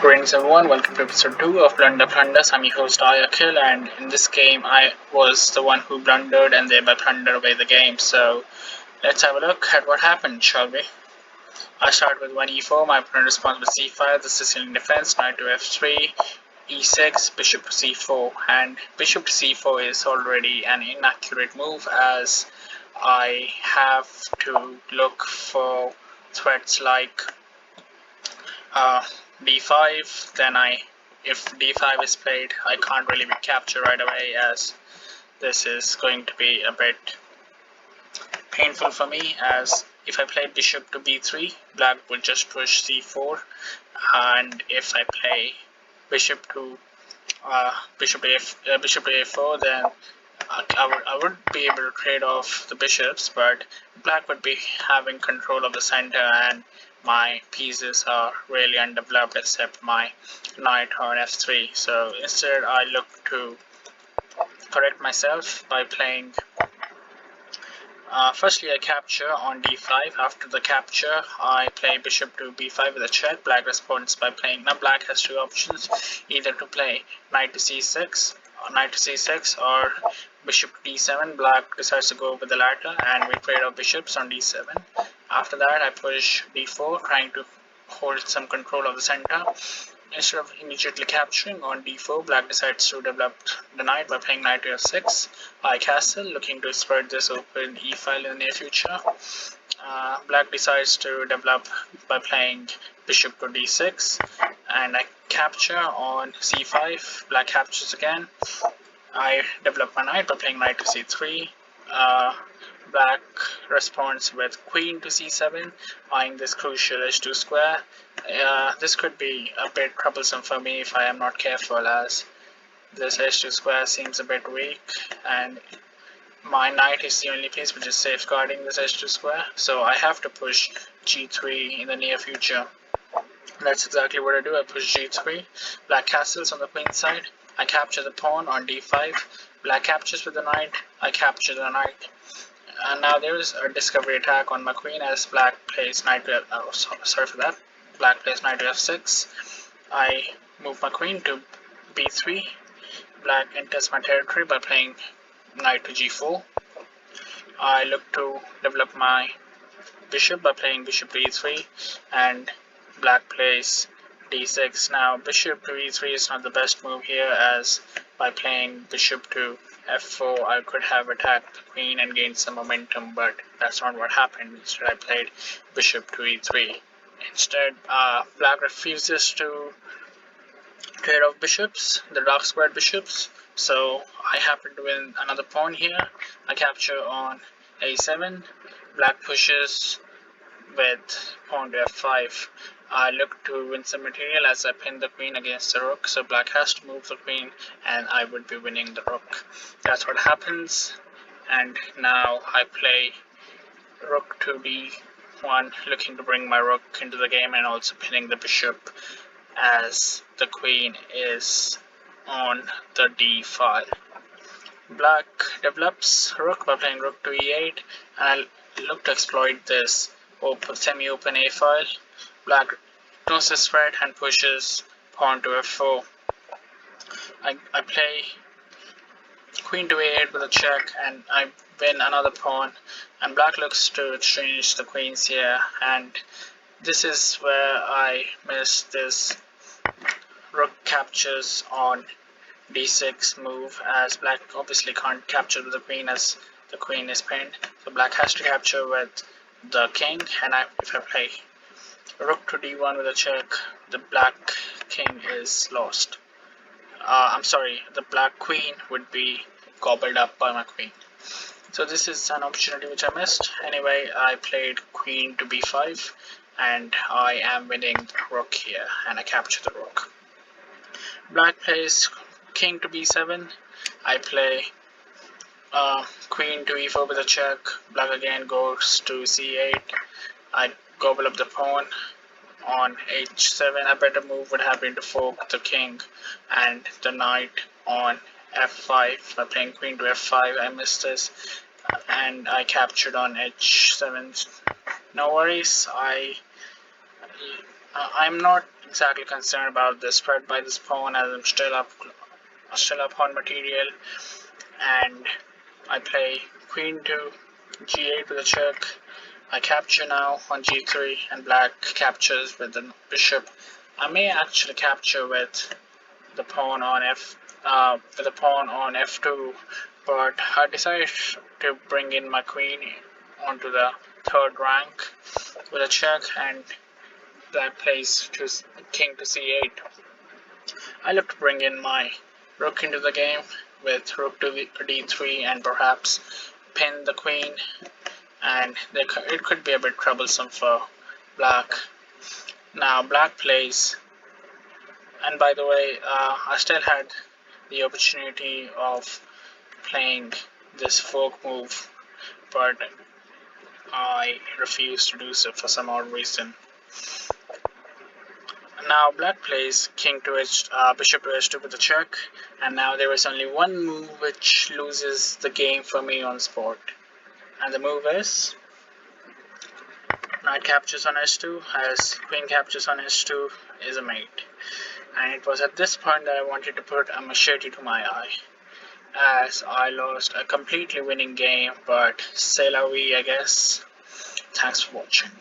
Greetings everyone, welcome to episode 2 of Plunders. I'm your host Ayakil, and in this game I was the one who blundered and thereby plundered away the game. So let's have a look at what happened, shall we? I start with 1 e4, my opponent responds with c5, the Sicilian defense, knight to f3, e6, bishop to c4, and bishop to c4 is already an inaccurate move as I have to look for threats like uh, d5. Then if d5 is played, I can't really be captured right away as this is going to be a bit painful for me, as if I play bishop to b3, black will just push c4, and if I play bishop to bishop to a4, then I would be able to trade off the bishops, but black would be having control of the center and my pieces are really undeveloped except my knight on f3. So instead I look to correct myself by playing firstly I capture on d5. After the capture I play bishop to b5 with a check. Black responds by playing, now black has two options, either to play knight to c6 or bishop to d7. Black decides to go with the latter and we trade off bishops on d7. After that I push d4, trying to hold some control of the center. Instead of immediately capturing on d4, black decides to develop the knight by playing knight to f6. I castle, looking to spread this open e-file in the near future. Black decides to develop by playing bishop to d6, and I capture on c5. Black captures again. I develop my knight by playing knight to c3. Black responds with queen to c7, eyeing this crucial h2 square. This could be a bit troublesome for me if I am not careful, as this h2 square seems a bit weak and my knight is the only piece which is safeguarding this h2 square, so I have to push g3 in the near future. That's exactly what I do. I push g3. Black castles on the queen side. I capture the pawn on d5. Black captures with the knight. I capture the knight. And now there is a discovery attack on my queen as black plays knight to Black plays knight to f6. I move my queen to b3. Black enters my territory by playing knight to g4. I look to develop my bishop by playing bishop to e3, and black plays d6. Now bishop to e3 is not the best move here, as by playing bishop to f4 I could have attacked the queen and gained some momentum, but that's not what happened. Instead I played bishop to e3. Instead black refuses to trade off bishops, the dark squared bishops, so I happen to win another pawn here. I capture on a7. Black pushes with pawn to f5. I look to win some material as I pin the queen against the rook, so black has to move the queen and I would be winning the rook. That's what happens, and now I play rook to d1, looking to bring my rook into the game and also pinning the bishop as the queen is on the d file. Black develops rook by playing rook to e8, and I look to exploit this semi-open a file. Black knows this threat and pushes pawn to f4. I play queen to a8 with a check and I win another pawn, and black looks to exchange the queens here, and this is where I miss this rook captures on d6 move, as black obviously can't capture with the queen as the queen is pinned, so black has to capture with the king, and if I play rook to d1 with a check, the black king is lost. I'm sorry, the black queen would be gobbled up by my queen. So this is an opportunity which I missed. Anyway, I played queen to b5 and I am winning the rook here, and I capture the rook. Black plays king to b7. I play queen to e4 with a check. Black again goes to c8. I gobble up the pawn on h7. A better move would have been to fork the king and the knight on f5 by playing queen to f5. I missed this and I captured on h7. No worries, I I'm not exactly concerned about the spread by this pawn, as I'm still up on material, and I play queen to g8 with a check. I capture now on g3, and black captures with the bishop. I may actually capture with the pawn on f2, but I decided to bring in my queen onto the third rank with a check, and black plays to king to c8. I look to bring in my rook into the game with rook to d3 and perhaps pin the queen, and it could be a bit troublesome for black. Now black plays, and by the way, I still had the opportunity of playing this fork move, but I refused to do so for some odd reason. Now black plays king to bishop to h2 with a check, and now there is only one move which loses the game for me on spot, and the move is knight captures on h2, as queen captures on h2 is a mate. And it was at this point that I wanted to put a machete to my eye, as I lost a completely winning game, but c'est la vie, I guess. Thanks for watching.